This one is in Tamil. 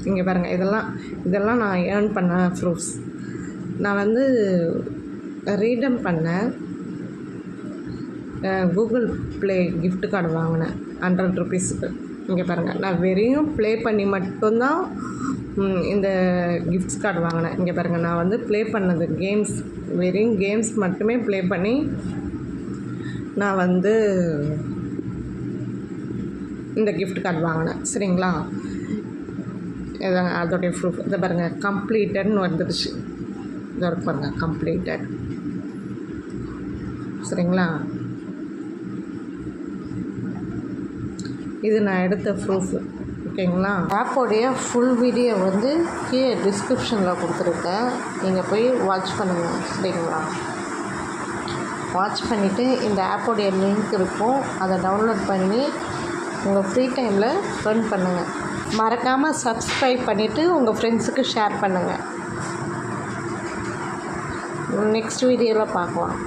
இங்கே பாருங்கள், இதெல்லாம் நான் ஏர்ன் பண்ண ப்ரூஃப்ஸ். நான் வந்து ரீடம் பண்ணேன். கூகுள் ப்ளே கிஃப்ட் கார்டு வாங்கினேன் 100 ருபீஸுக்கு. இங்கே பாருங்கள், நான் வெறும் ப்ளே பண்ணி மட்டும்தான் இந்த கிஃப்ட்ஸ் கார்டு வாங்கினேன். இங்கே பாருங்கள், நான் வந்து ப்ளே பண்ணது வெறும் கேம்ஸ் மட்டுமே ப்ளே பண்ணி நான் வந்து இந்த கிஃப்ட் கார்டு வாங்கினேன். சரிங்களா, இதாங்க அதோடைய ப்ரூஃப். இதை பாருங்கள், கம்ப்ளீட்டட்னு வந்துடுச்சு. இதை பாருங்கள், கம்ப்ளீட்டட். சரிங்களா, இது நான் எடுத்த ப்ரூஃப். ஓகேங்களா, ஆப்போடைய ஃபுல் வீடியோ வந்து கீழே டிஸ்கிரிப்ஷனில் கொடுத்துருக்கேன். நீங்கள் போய் வாட்ச் பண்ணுங்கள். சரிங்களா, வாட்ச் பண்ணிவிட்டு இந்த ஆப்போடைய லிங்க் இருக்கும், அதை டவுன்லோட் பண்ணி உங்கள் ஃப்ரீ டைமில் ரன் பண்ணுங்கள். மறக்காமல் சப்ஸ்கிரைப் பண்ணிவிட்டு உங்கள் ஃப்ரெண்ட்ஸுக்கு ஷேர் பண்ணுங்கள். நெக்ஸ்ட் வீடியோவில் பார்க்கலாம்.